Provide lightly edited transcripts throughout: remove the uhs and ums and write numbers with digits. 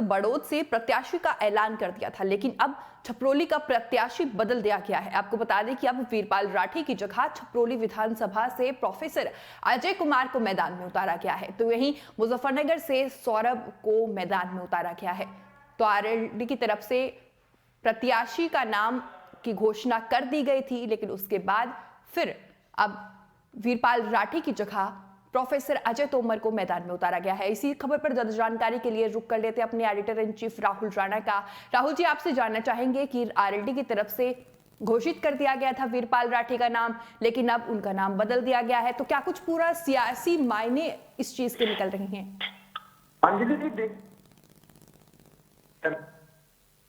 बड़ौद से प्रत्याशी का ऐलान कर दिया था, लेकिन अब छपरोली का प्रत्याशी बदल दिया गया है। आपको बता दें कि अब वीरपाल राठी की जगह छपरोली विधानसभा से प्रोफेसर अजय कुमार को मैदान में उतारा गया है, तो वहीं मुजफ्फरनगर से सौरभ को मैदान में उतारा गया है। तो आरएलडी की तरफ से प्रत्याशी का नाम की घोषणा कर दी गई थी, लेकिन उसके बाद फिर अब वीरपाल राठी की जगह प्रोफेसर अजय तोमर को मैदान में उतारा गया है। इसी खबर पर ज्यादा जानकारी के लिए रुक कर लेते हैं अपने editor in chief Rahul Rana का। राहुल जी, आपसे जानना चाहेंगे कि आरएलडी की तरफ से घोषित कर दिया गया था वीरपाल राठी का नाम, लेकिन अब उनका नाम बदल दिया गया है, तो क्या कुछ पूरा सियासी मायने इस चीज के निकल रही हैं? अंजलि जी,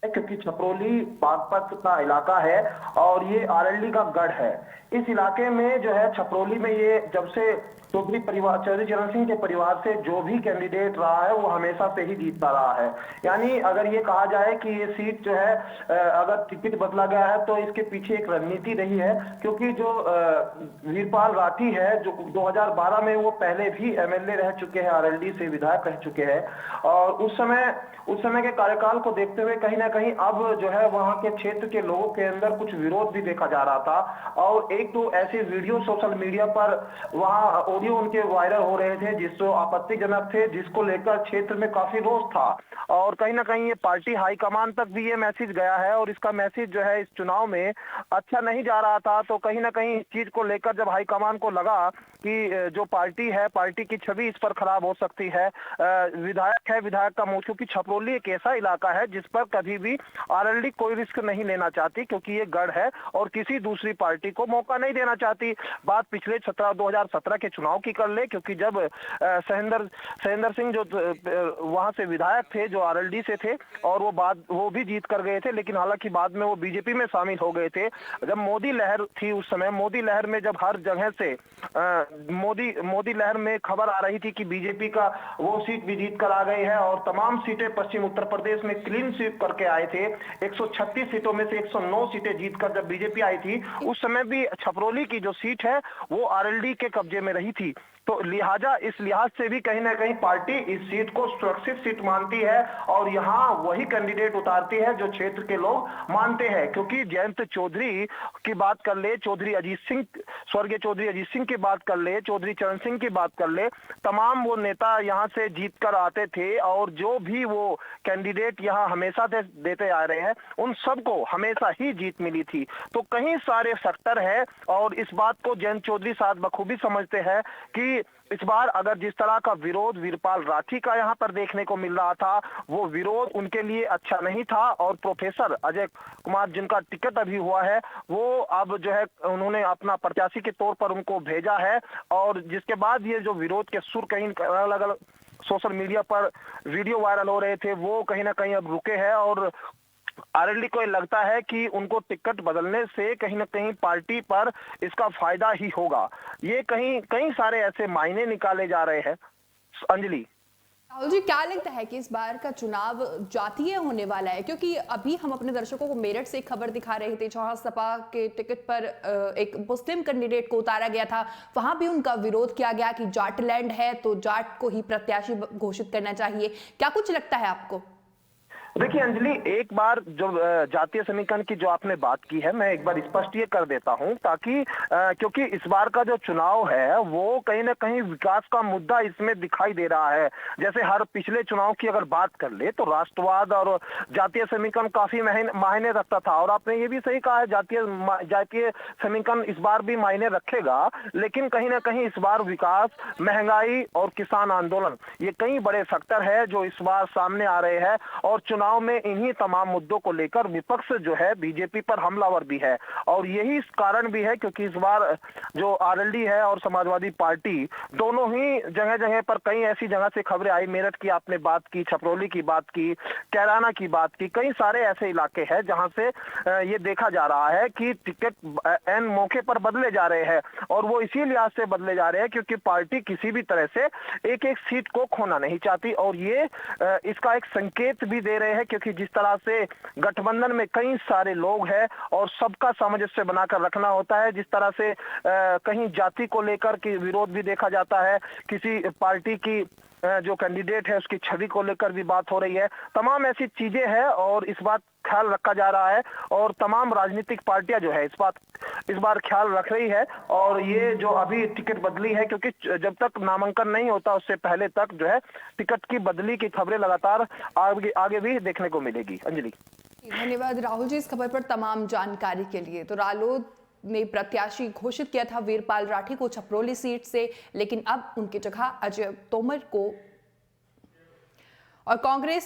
क्योंकि छपरोली बागपत का इलाका है और ये आरएलडी का गढ़ है। इस इलाके में जो है छपरोली में ये जब से चौधरी चरण सिंह के परिवार से जो भी कैंडिडेट रहा है वो हमेशा से ही जीतता रहा है। यानी अगर ये कहा जाए कि ये सीट जो है अगर टिकट बदला गया है तो इसके पीछे एक रणनीति रही है, क्योंकि जो वीरपाल राठी है जो 2012 में वो पहले भी एमएलए रह चुके हैं, आरएलडी से विधायक रह चुके हैं, और उस समय के कार्यकाल को देखते हुए कहीं ना कहीं अब जो है वहां के क्षेत्र के लोगों के अंदर कुछ विरोध भी देखा जा रहा था। और एक दो ऐसे वीडियो सोशल मीडिया पर वहां ऑडियो उनके वायरल हो रहे थे जिसको आपत्तिजनक थे, जिसको लेकर क्षेत्र में काफी रोष था। और कहीं ना कहीं ये पार्टी हाईकमान तक भी ये मैसेज गया है और इसका मैसेज जो है इस चुनाव में अच्छा नहीं जा रहा था। तो कहीं ना कहीं इस चीज को लेकर जब हाईकमान को लगा कि जो पार्टी है, पार्टी की छवि इस पर खराब हो सकती है, विधायक का मुंह, क्योंकि छपरोली एक ऐसा इलाका है जिस पर कभी भी आरएलडी कोई रिस्क नहीं लेना चाहती, क्योंकि ये गढ़ है और किसी दूसरी पार्टी को मौका नहीं देना चाहती। बात पिछले 2017 के चुनाव की कर ले, क्योंकि जब सहेंद्र सिंह जो वहां से विधायक थे, जो आरएलडी से थे, और वो भी जीत कर गए थे, लेकिन हालांकि बाद में वो बीजेपी में शामिल हो गए थे। जब मोदी लहर थी उस समय, मोदी लहर में जब हर जगह से मोदी लहर में खबर आ रही थी कि बीजेपी का वो सीट भी जीत कर आ गई है और तमाम सीटें पश्चिम उत्तर प्रदेश में क्लीन स्वीप करके आए थे। 136 सीटों में से 109 सीटें जीतकर जब बीजेपी आई थी, उस समय भी छपरोली की जो सीट है वो आरएलडी के कब्जे में रही थी। तो लिहाजा इस लिहाज से भी कहीं ना कहीं पार्टी इस सीट को सुरक्षित सीट मानती है और यहाँ वही कैंडिडेट उतारती है जो क्षेत्र के लोग मानते हैं। क्योंकि जयंत चौधरी की बात कर ले, स्वर्गीय चौधरी अजीत सिंह की बात कर ले, चौधरी चरण सिंह की बात कर ले, तमाम वो नेता यहाँ से जीत कर आते थे और जो भी वो कैंडिडेट यहाँ हमेशा देते आ रहे हैं उन सबको हमेशा ही जीत मिली थी। तो कई सारे फैक्टर है और इस बात को जयंत चौधरी साहब बखूबी समझते हैं कि इस बार अगर जिस तरह का विरोध वीरपाल राठी का यहाँ पर देखने को मिल रहा था, वो विरोध उनके लिए अच्छा नहीं था। और प्रोफेसर अजय कुमार जिनका टिकट अभी हुआ है, वो अब जो है उन्होंने अपना प्रत्याशी के तौर पर उनको भेजा है, और जिसके बाद ये जो विरोध के सुर कहीं अलग अलग सोशल मीडिया पर वीडियो वायरल हो रहे थे वो कहीं ना कहीं अब रुके हैं। और आरएलडी को लगता है कि उनको टिकट बदलने से कहीं ना कहीं पार्टी पर इसका फायदा ही होगा। ये कई सारे ऐसे मायने निकाले जा रहे हैं। अंजलि, राहुल जी, क्या लगता है कि इस बार का चुनाव जातीय होने वाला है? क्योंकि अभी हम अपने दर्शकों को मेरठ से एक खबर दिखा रहे थे जहां सपा के टिकट पर एक मुस्लिम कैंडिडेट को उतारा गया था, वहां भी उनका विरोध किया गया कि जाटलैंड है तो जाट को ही प्रत्याशी घोषित करना चाहिए। क्या कुछ लगता है आपको? देखिए अंजलि, एक बार जो जातीय समीकरण की जो आपने बात की है, मैं एक बार स्पष्ट ये कर देता हूं ताकि क्योंकि इस बार का जो चुनाव है वो कहीं ना कहीं विकास का मुद्दा इसमें दिखाई दे रहा है। जैसे हर पिछले चुनाव की अगर बात कर ले तो राष्ट्रवाद और जातीय समीकरण काफी मायने रखता था, और आपने ये भी सही कहा है जातीय समीकरण इस बार भी मायने रखेगा, लेकिन कहीं ना कहीं इस बार विकास, महंगाई और किसान आंदोलन, ये कई बड़े फैक्टर है जो इस बार सामने आ रहे हैं। और चुनाव में इन्हीं तमाम मुद्दों को लेकर विपक्ष जो है बीजेपी पर हमलावर भी है, और यही कारण भी है क्योंकि इस बार जो आरएलडी है और समाजवादी पार्टी दोनों ही जगह जगह पर कई ऐसी जगह से खबरें आई, मेरठ की आपने बात की, छपरोली की बात की, कैराना की बात की, कई सारे ऐसे इलाके हैं जहां से ये देखा जा रहा है कि टिकट एन मौके पर बदले जा रहे हैं। और वो इसी लिहाज से बदले जा रहे हैं क्योंकि पार्टी किसी भी तरह से एक एक सीट को खोना नहीं चाहती, और ये इसका एक संकेत भी दे रहे हैं क्योंकि जिस तरह से गठबंधन में कई सारे लोग हैं और सबका सामंजस्य बनाकर रखना होता है, जिस तरह से कहीं जाति को लेकर के विरोध भी देखा जाता है, किसी पार्टी की जो कैंडिडेट है उसकी छवि को लेकर भी बात हो रही है। तमाम ऐसी चीजें हैं और इस बात ख्याल रखा जा रहा है और तमाम राजनीतिक पार्टियां जो है इस बार ख्याल रख रही है। और ये जो अभी टिकट बदली है, क्योंकि जब तक नामांकन नहीं होता उससे पहले तक जो है टिकट की बदली की खबरें लगातार आगे भी देखने को मिलेगी। अंजलि, धन्यवाद राहुल जी इस खबर पर तमाम जानकारी के लिए। तो रालोद ने प्रत्याशी घोषित किया था वीरपाल राठी को छपरोली सीट से, लेकिन अब उनकी जगह अजय तोमर को, और कांग्रेस